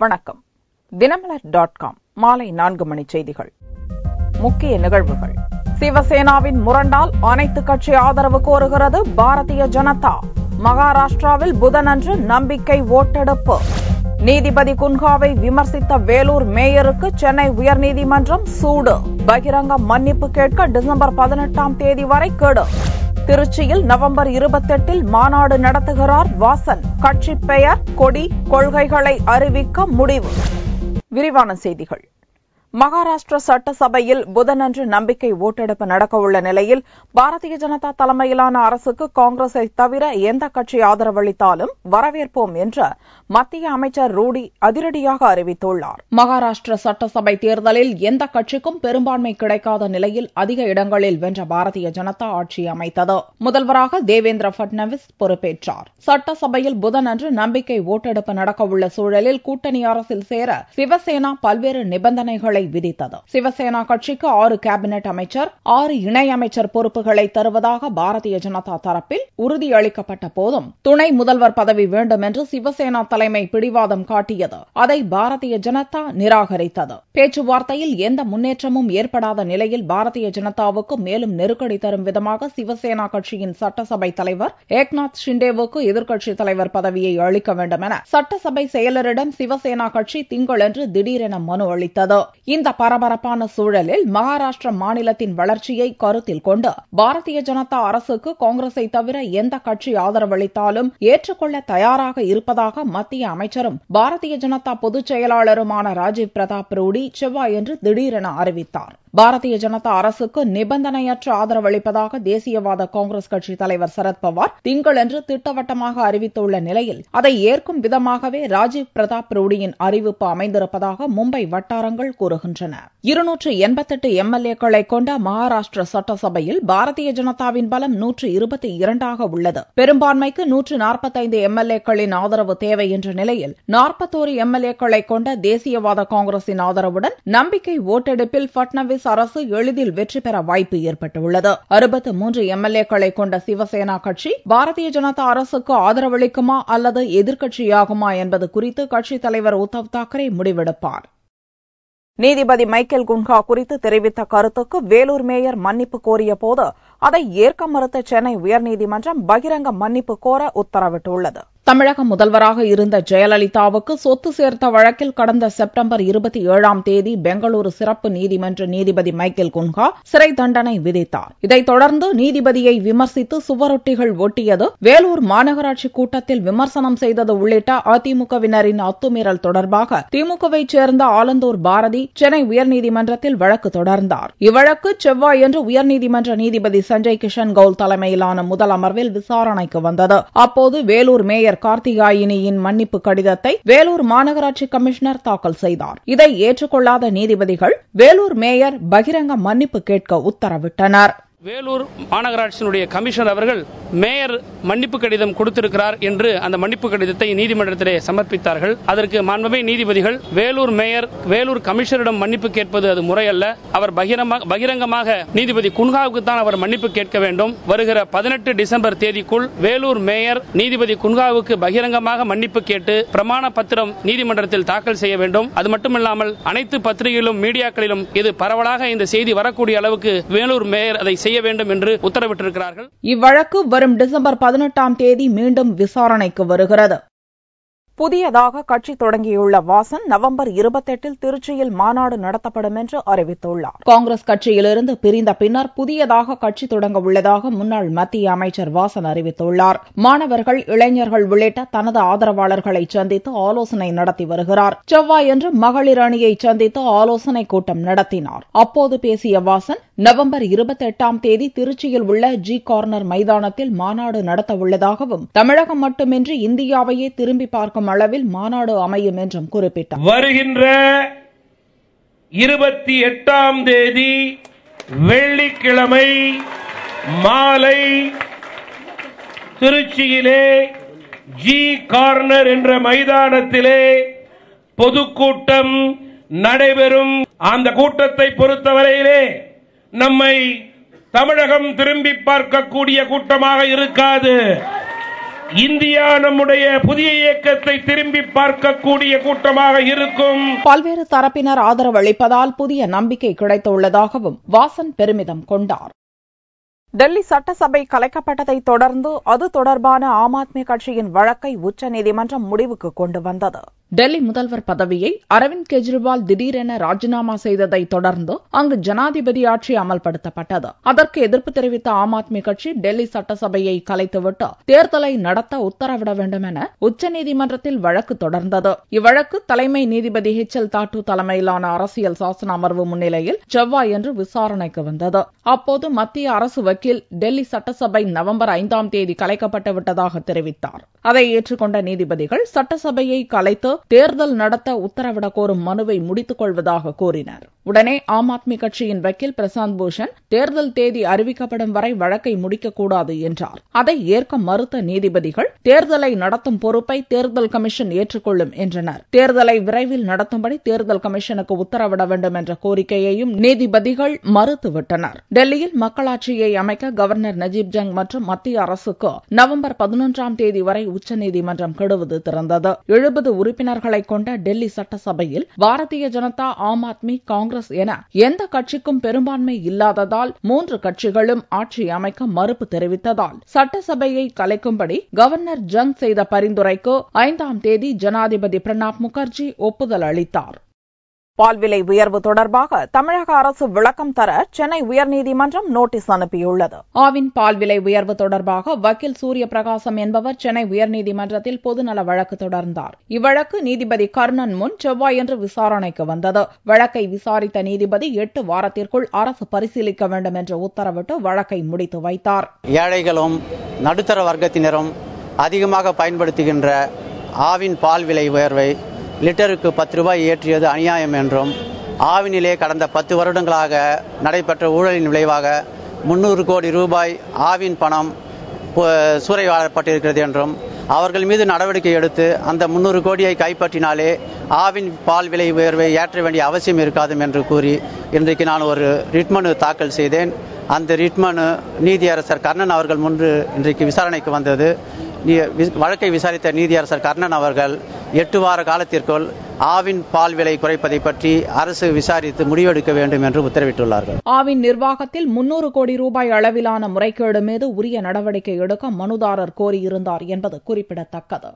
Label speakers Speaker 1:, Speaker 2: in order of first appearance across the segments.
Speaker 1: வணக்கம். தினமலர்.com மாலை 4 மணி செய்திகள். முக்கிய நிகழ்வுகள். சிவசேனாவின் முரண்டால் அனைத்து கட்சி ஆதரவு கோருகிறது பாரதிய ஜனதா. மகாராஷ்டிராவில் புதனன்று நம்பிக்கை ஓட்டெடுப்பு. நீதிபதி குன்ஹாவை விமர்சித்த வேலூர் மேயருக்கு சென்னை உயர்நீதிமன்றம் சூடு. பகிரங்க மன்னிப்பு கேட்க டிசம்பர் 18ஆம் தேதி வரை கெடு. திருச்சியில் நவம்பர் 28இல் மாநாடு நடத்துகிறார் வாசன். கட்சி பெயர், கொடி, கொள்கைகளை அறிவிக்க முடிவு. விரிவான செய்திகள். மகாராஷ்டிர சட்டசபையில் புதனன்று நம்பிக்கை ஓட்டெடுப்பு நடக்கவுள்ள நிலையில் பாரதிய ஜனதா தலைமையிலான அரசுக்கு காங்கிரஸை தவிர எந்த கட்சி ஆதரவளித்தாலும் வரவேற்போம் என்று மத்திய அமைச்சர் ரூடி அதிரடியாக அறிவித்துள்ளார். மகாராஷ்டிர சட்டசபை தேர்தலில் எந்த கட்சிக்கும் பெரும்பான்மை கிடைக்காத நிலையில் அதிக இடங்களில் வென்ற பாரதிய ஜனதா ஆட்சி அமைத்தது. முதல்வராக தேவேந்திர பட்னவிஸ் பொறுப்பேற்றார். சட்டசபையில் புதனன்று நம்பிக்கை ஓட்டெடுப்பு நடக்கவுள்ள சூழலில் கூட்டணி அரசில் சேர சிவசேனா பல்வேறு நிபந்தனைகளை விதித்தது. சிவசேனா கட்சிக்கு 6 கேபினெட் அமைச்சர், 6 இணையமைச்சர் பொறுப்புகளை தருவதாக பாரதிய ஜனதா தரப்பில் உறுதியளிக்கப்பட்ட போதும் துணை முதல்வர் பதவி வேண்டும் என்று சிவசேனா தலைமை பிடிவாதம் காட்டியது. அதை பாரதிய ஜனதா நிராகரித்தது. பேச்சுவார்த்தையில் எந்த முன்னேற்றமும் ஏற்படாத நிலையில் பாரதிய ஜனதாவுக்கு மேலும் நெருக்கடி தரும் விதமாக சிவசேனா கட்சியின் சட்டசபை தலைவர் ஏக்நாத் ஷிண்டேவுக்கு எதிர்க்கட்சித் தலைவர் பதவியை அளிக்க வேண்டும் என சட்டசபை செயலரிடம் சிவசேனா கட்சி திங்களன்று திடீரென மனு அளித்தது. இந்த பரபரப்பான சூழலில் மகாராஷ்டிர மாநிலத்தின் வளர்ச்சியை கருத்தில் கொண்டு பாரதிய ஜனதா அரசுக்கு காங்கிரஸை தவிர எந்த கட்சி ஆதரவளித்தாலும் ஏற்றுக்கொள்ள தயாராக இருப்பதாக மத்திய அமைச்சரும் பாரதிய ஜனதா பொதுச் செயலாளருமான ராஜீவ் பிரதாப் ரூடி செவ்வாயன்று திடீரென அறிவித்தார். பாரதிய ஜனதா அரசுக்கு நிபந்தனையற்ற ஆதரவளிப்பதாக தேசியவாத காங்கிரஸ் கட்சி தலைவர் சரத்பவார் திங்களன்று திட்டவட்டமாக அறிவித்துள்ள நிலையில் அதை ஏற்கும் விதமாகவே ராஜீவ் பிரதாப் ரூடியின் அறிவிப்பு அமைந்திருப்பதாக மும்பை வட்டாரங்கள் கூறுகின்றன. 288 எம்எல்ஏக்களை கொண்ட மகாராஷ்டிர சட்டசபையில் பாரதிய ஜனதாவின் பலம் 122ஆக உள்ளது. பெரும்பான்மைக்கு 145 எம்எல்ஏக்களின் ஆதரவு தேவை என்ற நிலையில் 41 எம்எல்ஏக்களை கொண்ட தேசியவாத காங்கிரசின் ஆதரவுடன் நம்பிக்கை ஓட்டெடுப்பில் பட்னவிஸ் அரசு எளிதில் வெற்றி பெற வாய்ப்பு ஏற்பட்டுள்ளது. 63 எம்எல்ஏக்களை கொண்ட சிவசேனா கட்சி பாரதிய ஜனதா அரசுக்கு ஆதரவளிக்குமா அல்லது எதிர்க்கட்சியாகுமா என்பது குறித்து கட்சித் தலைவர் உத்தவ் தாக்கரே முடிவெடுப்பார். நீதிபதி மைக்கேல் குன்ஹா குறித்து தெரிவித்த கருத்துக்கு வேலூர் மேயர் மன்னிப்பு கோரிய போது அதை ஏற்க மறுத்த சென்னை உயர்நீதிமன்றம் பகிரங்க மன்னிப்பு கோர உத்தரவிட்டுள்ளது. தமிழக முதல்வராக இருந்த ஜெயலலிதாவுக்கு சொத்து சேர்த்த வழக்கில் கடந்த செப்டம்பர் 27ஆம் தேதி பெங்களூரு சிறப்பு நீதிமன்ற நீதிபதி மைக்கேல் குன்ஹா சிறை தண்டனை விதித்தார். இதைத் தொடர்ந்து நீதிபதியை விமர்சித்து சுவரொட்டிகள் ஒட்டியது, வேலூர் மாநகராட்சி கூட்டத்தில் விமர்சனம் செய்தது உள்ளிட்ட அதிமுகவினரின் அத்துமீறல் தொடர்பாக திமுகவைச் சேர்ந்த ஆலந்தூர் பாரதி சென்னை உயர்நீதிமன்றத்தில் வழக்கு தொடர்ந்தார். இவ்வழக்கு செவ்வாயன்று உயர்நீதிமன்ற நீதிபதி சஞ்சய் கிஷன் கவுல் தலைமையிலான முதல் அமர்வில் விசாரணைக்கு வந்தது. அப்போது வேலூர் மேயர் கார்த்திகாயினியின் மன்னிப்பு கடிதத்தை வேலூர் மாநகராட்சி கமிஷனர் தாக்கல் செய்தார். இதை ஏற்றுக்கொள்ளாத நீதிபதிகள் வேலூர் மேயர் பகிரங்க மன்னிப்பு கேட்க உத்தரவிட்டனர்.
Speaker 2: வேலூர் மாநகராட்சியினுடைய கமிஷனர் அவர்கள் மேயர் மன்னிப்பு கடிதம் கொடுத்திருக்கிறார் என்று அந்த மன்னிப்பு கடிதத்தை நீதிமன்றத்திலே சமர்ப்பித்தார்கள். அதற்கு மாண்புமிகு நீதிபதிகள் வேலூர் மேயர் வேலூர் கமிஷனரிடம் மன்னிப்பு கேட்பது அது முறையல்ல, அவர் பகிரங்கமாக நீதிபதி குன்ஹாவுக்கு தான் அவர் மன்னிப்பு கேட்க வேண்டும். வருகிற 18 டிசம்பர் தேதிக்குள் வேலூர் மேயர் நீதிபதி குன்ஹாவுக்கு பகிரங்கமாக மன்னிப்பு கேட்டு பிரமாண பத்திரம் நீதிமன்றத்தில் தாக்கல் செய்ய வேண்டும். அது மட்டுமில்லாமல் அனைத்து பத்திரிகைகளிலும் மீடியாக்களிலும் இது பரவலாக இந்த செய்தி வரக்கூடிய அளவுக்கு வேலூர் மேயர் அதை செய்ய வேண்டும் என்று உத்தரவிட்டிருக்கிறார்கள்.
Speaker 1: இவ்வழக்கு வரும் டிசம்பர் 18ஆம் தேதி மீண்டும் விசாரணைக்கு வருகிறது. புதியதாக கட்சி தொடங்கியுள்ள வாசன் நவம்பர் 28இல் திருச்சியில் மாநாடு நடத்தப்படும் என்று அறிவித்துள்ளார். காங்கிரஸ் கட்சியிலிருந்து பிரிந்த பின்னர் புதியதாக கட்சி தொடங்க உள்ளதாக முன்னாள் மத்திய அமைச்சர் வாசன் அறிவித்துள்ளார். மாணவர்கள், இளைஞர்கள் உள்ளிட்ட தனது ஆதரவாளர்களை சந்தித்து ஆலோசனை நடத்தி வருகிறார். செவ்வாயன்று மகளிர் அணியை சந்தித்து ஆலோசனை கூட்டம் நடத்தினார். அப்போது பேசிய வாசன் நவம்பர் 28ஆம் தேதி திருச்சியில் உள்ள ஜி கார்னர் மைதானத்தில் மாநாடு நடத்த உள்ளதாகவும் தமிழகம் மட்டுமின்றி இந்தியாவையே திரும்பி பார்க்கும் அளவில் மாநாடு அமையும் என்றும் குறிப்பிட்டார்.
Speaker 3: வருகின்ற 28ஆம் தேதி வெள்ளிக்கிழமை மாலை திருச்சியிலே ஜி கார்னர் என்ற மைதானத்திலே பொதுக்கூட்டம் நடைபெறும். அந்த கூட்டத்தை பொறுத்தவரையிலே நம்மை தமிழகம் திரும்பி பார்க்கக்கூடிய கூட்டமாக இருக்காது. இந்தியா நம்முடைய புதிய இயக்கத்தை திரும்பி பார்க்கக்கூடிய கூட்டமாக இருக்கும்.
Speaker 1: பல்வேறு தரப்பினர் ஆதரவு அளிப்பதால் புதிய நம்பிக்கை கிடைத்துள்ளதாகவும் வாசன் பெருமிதம் கொண்டார். டெல்லி சட்டசபை கலைக்கப்பட்டதை தொடர்ந்து அது தொடர்பான ஆம் ஆத்மி கட்சியின் வழக்கை உச்சநீதிமன்றம் முடிவுக்கு கொண்டு வந்தது. டெல்லி முதல்வர் பதவியை அரவிந்த் கெஜ்ரிவால் திடீரென ராஜினாமா செய்ததை தொடர்ந்து அங்கு ஜனாதிபதி ஆட்சி அமல்படுத்தப்பட்டது. அதற்கு எதிர்ப்பு தெரிவித்த ஆம் ஆத்மி கட்சி டெல்லி சட்டசபையை கலைத்துவிட்டு தேர்தலை நடத்த உத்தரவிட வேண்டும் என உச்சநீதிமன்றத்தில் வழக்கு தொடர்ந்தது. இவ்வழக்கு தலைமை நீதிபதி எல் தாட்டு தலைமையிலான அரசியல் சாசன அமர்வு முன்னிலையில் செவ்வாயன்று விசாரணைக்கு வந்தது. அப்போது மத்திய அரசு வக்கீல் டெல்லி சட்டசபை நவம்பர் 5ஆம் தேதி கலைக்கப்பட்டு விட்டதாக தெரிவித்தார். அதை ஏற்றுக்கொண்ட நீதிபதிகள் சட்டசபையை கலைத்து தேர்தல் நடத்த உத்தரவிடக் கோரும் மனுவை முடித்துக் கொள்வதாக கூறினர். உடனே ஆம் ஆத்மி கட்சியின் வக்கீல் பிரசாந்த் பூஷன் தேர்தல் தேதி அறிவிக்கப்படும் வரை வழக்கை முடிக்கக்கூடாது என்றார். அதை ஏற்க மறுத்த நீதிபதிகள் தேர்தலை நடத்தும் பொறுப்பை தேர்தல் கமிஷன் ஏற்றுக்கொள்ளும் என்றனர். தேர்தலை விரைவில் நடத்தும்படி தேர்தல் கமிஷனுக்கு உத்தரவிட வேண்டும் என்ற கோரிக்கையையும் நீதிபதிகள் மறுத்துவிட்டனர். டெல்லியில் மக்களாட்சியை அமைக்க கவர்னர் நஜீப் ஜங் மற்றும் மத்திய அரசுக்கு நவம்பர் 11ஆம் தேதி வரை உச்சநீதிமன்றம் கெடுவது திறந்தது. 70 உறுப்பினர்களை கொண்ட டெல்லி சட்டசபையில் பாரதிய ஜனதா, ஆம் ஆத்மி, காங்கிரஸ் என எந்த கட்சிக்கும் பெரும்பான்மை இல்லாததால் 3 கட்சிகளும் ஆட்சி அமைக்க மறுப்பு தெரிவித்ததால் சட்டசபையை கலைக்கும்படி கவர்னர் ஜங் செய்த பரிந்துரைக்கு 5ஆம் தேதி ஜனாதிபதி பிரணாப் முகர்ஜி ஒப்புதல் அளித்தார். பால் விலை உயர்வு தொடர்பாக தமிழக அரசு விளக்கம் தர சென்னை உயர்நீதிமன்றம் நோட்டீஸ் அனுப்பியுள்ளது. ஆவின் பால் விலை உயர்வு தொடர்பாக வக்கீல் சூரிய பிரகாசம் என்பவர் சென்னை உயர்நீதிமன்றத்தில் பொதுநல வழக்கு தொடர்ந்தார். இவ்வழக்கு நீதிபதி கர்ணன் முன் செவ்வாயன்று விசாரணைக்கு வந்தது. வழக்கை விசாரித்த நீதிபதி 8 வாரத்திற்குள் அரசு பரிசீலிக்க வேண்டும் என்று உத்தரவிட்டு வழக்கை முடித்து வைத்தார்.
Speaker 4: ஏழைகளும் நடுத்தர வர்க்கத்தினரும் அதிகமாக பயன்படுத்துகின்ற ஆவின் பால் விலை உயர்வை லிட்டருக்கு 10 ரூபாய் ஏற்றியது அநியாயம் என்றும், ஆவினிலே கடந்த 10 வருடங்களாக நடைபெற்ற ஊழலின் விளைவாக 300 கோடி ரூபாய் ஆவின் பணம் சூறையாடப்பட்டிருக்கிறது என்றும், அவர்கள் மீது நடவடிக்கை எடுத்து அந்த 300 கோடியை கைப்பற்றினாலே ஆவின் பால் விலை உயர்வை ஏற்ற வேண்டிய அவசியம் இருக்காது என்று கூறி இன்றைக்கு நான் ஒரு ரிட் மனு தாக்கல் செய்தேன். அந்த ரிட் மனு நீதியரசர் கர்ணன் அவர்கள் முன்பு இன்றைக்கு விசாரணைக்கு வந்தது. வழக்கை விசாரித்த நீதியரசர் கர்ணன் அவர்கள் 8 வார காலத்திற்குள் ஆவின் பால் விலை குறைப்பதை பற்றி அரசு விசாரித்து முடிவெடுக்க வேண்டும் என்று உத்தரவிட்டுள்ளார்கள்.
Speaker 1: ஆவின் நிர்வாகத்தில் 300 கோடி ரூபாய் அளவிலான முறைகேடு மீது உரிய நடவடிக்கை எடுக்க மனுதாரர் கோரியிருந்தார் என்பது குறிப்பிடத்தக்கது.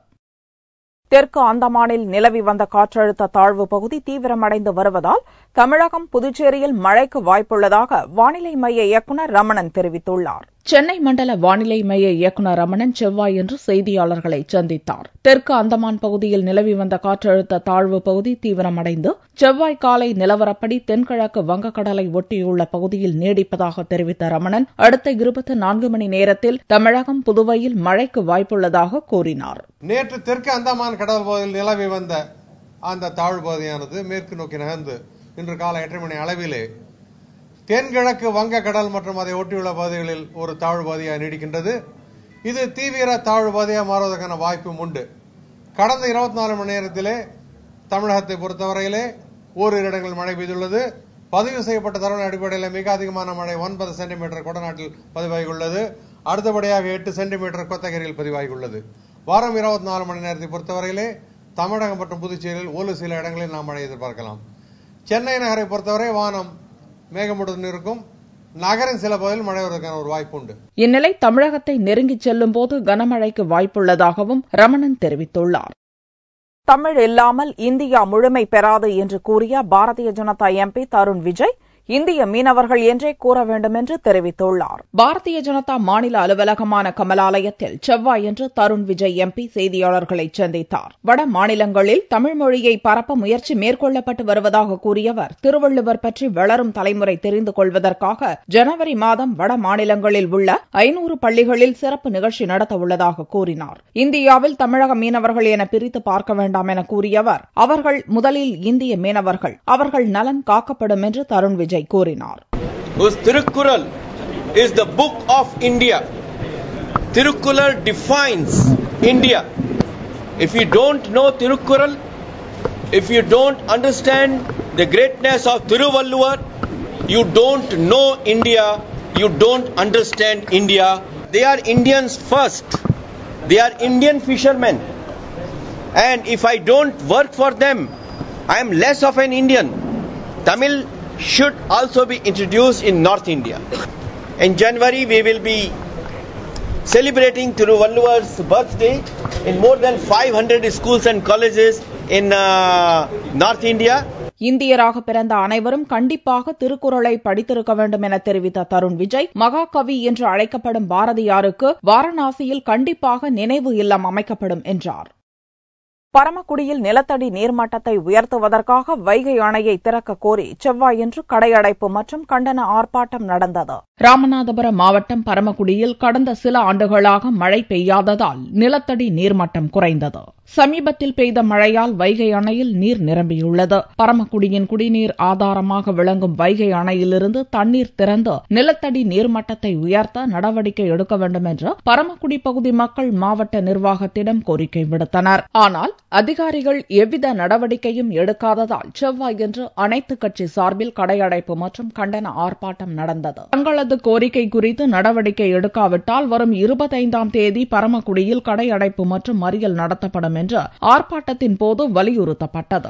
Speaker 1: தெற்கு அந்தமானில் நிலவி வந்த காற்றழுத்த தாழ்வு பகுதி தீவிரமடைந்து வருவதால் தமிழகம், புதுச்சேரியில் மழைக்கு வாய்ப்புள்ளதாக வானிலை மைய இயக்குநர் ரமணன் தெரிவித்துள்ளார். சென்னை மண்டல வானிலை மைய இயக்குநர் ரமணன் செவ்வாயன்று செய்தியாளர்களை சந்தித்தார். தெற்கு அந்தமான் பகுதியில் நிலவி வந்த காற்றழுத்த தாழ்வு பகுதி தீவிரமடைந்து செவ்வாய் காலை நிலவரப்படி தென்கிழக்கு வங்கக்கடலை ஒட்டியுள்ள பகுதியில் நீடிப்பதாக தெரிவித்த ரமணன் அடுத்த 24 மணி நேரத்தில் தமிழகம், புதுவையில் மழைக்கு வாய்ப்புள்ளதாக கூறினார்.
Speaker 5: நேற்று தெற்கு அந்தமான் கடல் பகுதியில் நிலவி வந்த அந்த தாழ்வு பகுதியானது மேற்கு நோக்கி நகர்ந்து இன்று காலை 8 மணி அளவிலே தென்கிழக்கு வங்கக்கடல் மற்றும் அதை ஒட்டியுள்ள பகுதிகளில் ஒரு தாழ்வு பகுதியாக நீடிக்கின்றது. இது தீவிர தாழ்வு பகுதியாக மாறுவதற்கான வாய்ப்பும் உண்டு. கடந்த 24 மணி நேரத்திலே தமிழகத்தை பொறுத்தவரையிலே ஓரிரு இடங்களில் மழை பெய்துள்ளது. பதிவு செய்யப்பட்ட தரவின் அடிப்படையில் மிக அதிகமான மழை 9 சென்டிமீட்டர் கொடநாட்டில் பதிவாகியுள்ளது. அடுத்தபடியாக 8 சென்டிமீட்டர் கொத்தகிரியில் பதிவாகியுள்ளது. வாரம் 24 மணி நேரத்தை பொறுத்தவரையிலே தமிழகம் மற்றும் புதுச்சேரியில் ஒரு சில இடங்களில் நாம் மழை எதிர்பார்க்கலாம். சென்னை நகரை பொறுத்தவரை வானம் மேகமூட்டத்துடன் இருக்கும். நகரின் சில பகுதியில் மழை வருவதற்கான ஒரு வாய்ப்பு உண்டு.
Speaker 1: இந்நிலை தமிழகத்தை நெருங்கிச் செல்லும் போது கனமழைக்கு வாய்ப்புள்ளதாகவும் ரமணன் தெரிவித்துள்ளார். தமிழ் இல்லாமல் இந்தியா முழுமை பெறாது என்று கூறிய பாரதிய ஜனதா எம்பி தருண் விஜய் இந்திய மீனவர்கள் என்றே கூற வேண்டும் என்று தெரிவித்துள்ளார். பாரதிய ஜனதா மாநில அலுவலகமான கமலாலயத்தில் செவ்வாயன்று தருண் விஜய் எம்பி செய்தியாளர்களை சந்தித்தார். வட மாநிலங்களில் தமிழ் மொழியை பரப்ப முயற்சி மேற்கொள்ளப்பட்டு வருவதாக கூறிய அவர் திருவள்ளுவர் பற்றி வளரும் தலைமுறை தெரிந்து கொள்வதற்காக ஜனவரி மாதம் வட மாநிலங்களில் உள்ள 500 பள்ளிகளில் சிறப்பு நிகழ்ச்சி நடத்த உள்ளதாக கூறினார். இந்தியாவில் தமிழக மீனவர்கள் என பிரித்து பார்க்க வேண்டாம் என கூறிய அவர் அவர்கள் முதலில் இந்திய மீனவர்கள், அவர்கள் நலன் காக்கப்படும் என்று தருண் விஜய் கூறினார்.
Speaker 6: Tirukkural is the book of India. Tirukkural defines India. If you don't know Tirukkural, if you don't understand the greatness of Thiruvalluvar, you don't know India, you don't understand India. They are Indians first. They are Indian fishermen. And if I don't work for them, I am less of an Indian. Tamil should also be introduced in North India. In January, we will be celebrating Thiruvalluvar's birthday in more than 500 schools and colleges in North India.
Speaker 1: இந்தியராக பிறந்த அனைவரும் கண்டிப்பாக திருக்குறளை படித்திருக்க வேண்டும் என தெரிவித்த தருண் விஜய், மகாகவி என்று அழைக்கப்படும் பாரதியாருக்கு வாரணாசியில் கண்டிப்பாக நினைவு இல்லம் அமைக்கப்படும் என்றார். பரமக்குடியில் நிலத்தடி நீர்மட்டத்தை உயர்த்துவதற்காக வைகை அணையை திறக்க கோரி செவ்வாயன்று கடையடைப்பு மற்றும் கண்டன ஆர்ப்பாட்டம் நடந்தது. ராமநாதபுரம் மாவட்டம் பரமக்குடியில் கடந்த சில ஆண்டுகளாக மழை பெய்யாததால் நிலத்தடி நீர்மட்டம் குறைந்தது. சமீபத்தில் பெய்த மழையால் வைகை அணையில் நீர் நிரம்பியுள்ளது. பரமக்குடியின் குடிநீர் ஆதாரமாக விளங்கும் வைகை அணையிலிருந்து தண்ணீர் திறந்து நிலத்தடி நீர்மட்டத்தை உயர்த்த நடவடிக்கை எடுக்க வேண்டும் என்று பரமக்குடி பகுதி மக்கள் மாவட்ட நிர்வாகத்திடம் கோரிக்கை விடுத்தனர். ஆனால் அதிகாரிகள் எவ்வித நடவடிக்கையும் எடுக்காததால் செவ்வாயன்று அனைத்துக் கட்சி சார்பில் கடையடைப்பு மற்றும் கண்டன ஆர்ப்பாட்டம் நடந்தது. தங்களது கோரிக்கை குறித்து நடவடிக்கை எடுக்காவிட்டால் வரும் 25ஆம் தேதி பரமக்குடியில் கடையடைப்பு மற்றும் மறியல் நடத்தப்படும் என்று ஆர்ப்பாட்டத்தின் போது வலியுறுத்தப்பட்டது.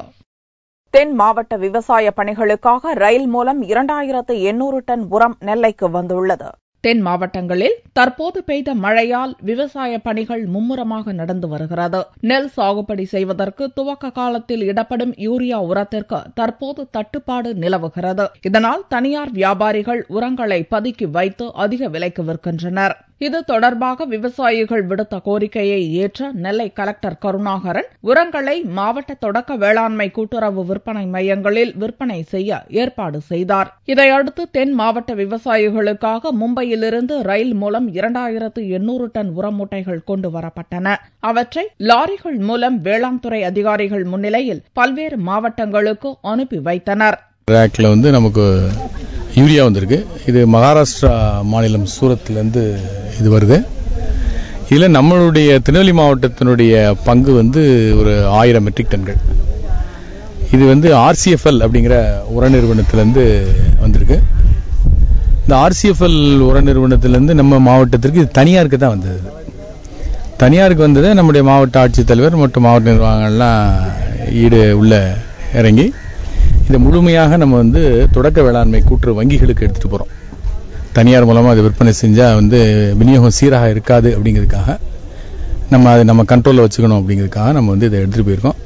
Speaker 1: தென் மாவட்ட விவசாய பணிகளுக்காக ரயில் மூலம் 2800 டன் உரம் நெல்லைக்கு வந்துள்ளது. தென் மாவட்டங்களில் தற்போது பெய்த மழையால் விவசாய பணிகள் மும்முரமாக நடந்து வருகிறது. நெல் சாகுபடி செய்வதற்கு துவக்க காலத்தில் இடப்படும் யூரியா உரத்திற்கு தற்போது தட்டுப்பாடு நிலவுகிறது. இதனால் தனியார் வியாபாரிகள் உரங்களை பதுக்கி வைத்து அதிக விலைக்கு விற்கின்றனர். இது தொடர்பாக விவசாயிகள் விடுத்த கோரிக்கையை ஏற்ற நெல்லை கலெக்டர் கருணாகரன் உரங்களை மாவட்ட தொடக்க வேளாண்மை கூட்டுறவு விற்பனை மையங்களில் விற்பனை செய்ய ஏற்பாடு செய்தார். இதையடுத்து தென் மாவட்ட விவசாயிகளுக்காக மும்பையிலிருந்து ரயில் மூலம் 2800 டன் உர மூட்டைகள் கொண்டு வரப்பட்டன. அவற்றை லாரிகள் மூலம் வேளாண் துறை அதிகாரிகள் முன்னிலையில் பல்வேறு மாவட்டங்களுக்கு அனுப்பி வைத்தனர்.
Speaker 7: ரேக்ல நமக்கு யூரியா வந்திருக்கு. இது மகாராஷ்டிரா மாநிலம் சூரத்லேருந்து இது வருது. இதில் நம்மளுடைய திருநெல்வேலி மாவட்டத்தினுடைய பங்கு ஒரு 1000 மெட்ரிக் டன்கள். இது RCFL அப்படிங்கிற உர நிறுவனத்திலேருந்து வந்திருக்கு. இந்த RCFL உர நிறுவனத்திலேருந்து நம்ம மாவட்டத்திற்கு இது தனியாருக்கு தான் வந்தது. தனியாருக்கு வந்ததை நம்முடைய மாவட்ட ஆட்சித்தலைவர் மற்றும் மாவட்ட நிர்வாகங்கள்லாம் ஈடு உள்ள இறங்கி இதை முழுமையாக நம்ம தொடக்க வேளாண்மை கூட்டுறவு வங்கிகளுக்கு எடுத்துட்டு போறோம். தனியார் மூலமா அதை விற்பனை செஞ்சா விநியோகம் சீராக இருக்காது அப்படிங்கிறதுக்காக நம்ம கண்ட்ரோல்ல வச்சுக்கணும் அப்படிங்கிறதுக்காக நம்ம இதை எடுத்துட்டு போயிருக்கோம்.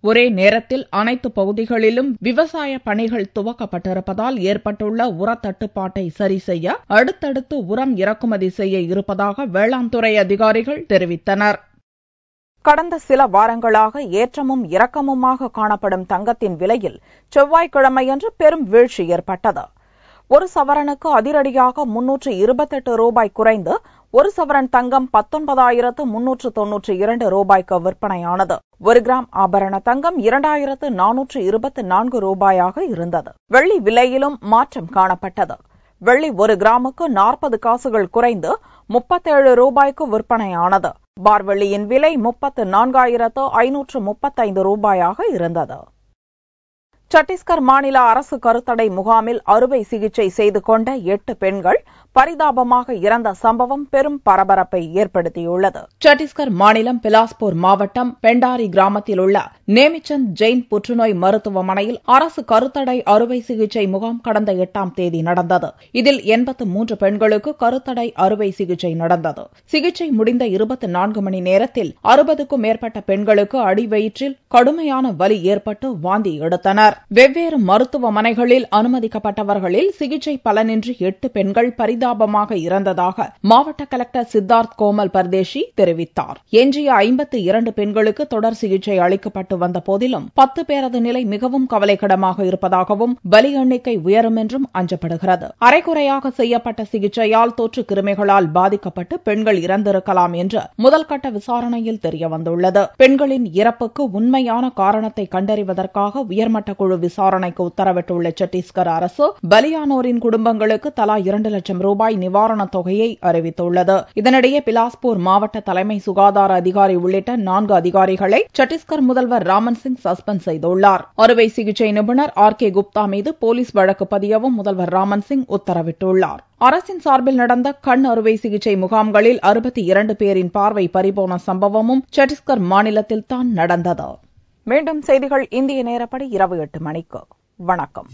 Speaker 1: ஒரே நேரத்தில் அனைத்து பகுதிகளிலும் விவசாய பணிகள் துவக்கப்பட்டிருப்பதால் ஏற்பட்டுள்ள உர தட்டுப்பாட்டை சரி செய்ய அடுத்தடுத்து உரம் இறக்குமதி செய்ய இருப்பதாக வேளாண் துறை அதிகாரிகள் தெரிவித்தனர். கடந்த சில வாரங்களாக ஏற்றமும் இறக்கமுமாக காணப்படும் தங்கத்தின் விலையில் செவ்வாய்க்கிழமையன்று பெரும் வீழ்ச்சி ஏற்பட்டது. ஒரு சவரனுக்கு அதிரடியாக 328 ரூபாய் குறைந்து ஒரு சவரன் தங்கம் 19,392 ரூபாய்க்கு விற்பனையானது. 1 கிராம் ஆபரண தங்கம் 2,424 ரூபாயாக இருந்தது. வெள்ளி விலையிலும் மாற்றம் காணப்பட்டது. வெள்ளி 1 கிராமுக்கு 40 காசுகள் குறைந்து 37 ரூபாய்க்கு விற்பனையானது. பார் வெள்ளியின் விலை 34,535 ரூபாயாக இருந்தது. சத்தீஸ்கர் மாநில அரசு கருத்தடை முகாமில் அறுவை சிகிச்சை செய்து கொண்ட 8 பெண்கள் பரிதாபமாக இறந்த சம்பவம் பெரும் பரபரப்பை ஏற்படுத்தியுள்ளது. சத்தீஸ்கர் மாநிலம் பிலாஸ்பூர் மாவட்டம் பெண்டாரி கிராமத்தில் உள்ள நேமிச்சந்த் ஜெயின் புற்றுநோய் மருத்துவமனையில் அரசு கருத்தடை அறுவை சிகிச்சை முகாம் கடந்த 8ஆம் தேதி நடந்தது. இதில் 83 பெண்களுக்கு கருத்தடை அறுவை சிகிச்சை நடந்தது. சிகிச்சை முடிந்த 24 மணி நேரத்தில் 60க்கும் மேற்பட்ட பெண்களுக்கு அடிவயிற்றில் கடுமையான வலி ஏற்பட்டு வாந்தி எடுத்தனர். வெவ்வேறு மருத்துவமனைகளில் அனுமதிக்கப்பட்டவர்களில் சிகிச்சை பலனின்றி 8 பெண்கள் பரிதாபமாக இறந்ததாக மாவட்ட கலெக்டர் சித்தார்த் கோமல் பர்தேசி தெரிவித்தார். எஞ்சிய 52 பெண்களுக்கு தொடர் சிகிச்சை அளிக்கப்பட்டு வந்த போதிலும் 10 பேரது நிலை மிகவும் கவலைக்கிடமாக இருப்பதாகவும் பலி எண்ணிக்கை உயரும் என்றும் அஞ்சப்படுகிறது. அரைகுறையாக செய்யப்பட்ட சிகிச்சையால் தொற்று கிருமிகளால் பாதிக்கப்பட்டு பெண்கள் இறந்திருக்கலாம் என்று முதல்கட்ட விசாரணையில் தெரியவந்துள்ளது. பெண்களின் இறப்புக்கு உண்மையான காரணத்தை கண்டறிவதற்காக உயர்மட்ட குழு விசாரணைக்கு உத்தரவிட்டுள்ள சத்தீஸ்கர் அரசு பலியானோரின் குடும்பங்களுக்கு தலா 2 லட்சம் ரூபாய் ரூபாய் நிவாரணத் தொகையை அறிவித்துள்ளது. இதனிடையே பிலாஸ்பூர் மாவட்ட தலைமை சுகாதார அதிகாரி உள்ளிட்ட 4 அதிகாரிகளை சத்தீஸ்கர் முதல்வர் ராமன் சிங் சஸ்பெண்ட் செய்துள்ளார். அறுவை சிகிச்சை நிபுணர் RK குப்தா மீது போலீஸ் வழக்கு பதியவும் முதல்வர் ராமன் சிங் உத்தரவிட்டுள்ளார். அரசின் சார்பில் நடந்த கண் அறுவை சிகிச்சை முகாம்களில் 62 பேரின் பார்வை பறிபோன சம்பவமும் சத்தீஸ்கர் மாநிலத்தில் தான் நடந்தது. மீண்டும் செய்திகள் இந்திய நேரப்படி இரவு 8 மணிக்கு. வணக்கம்.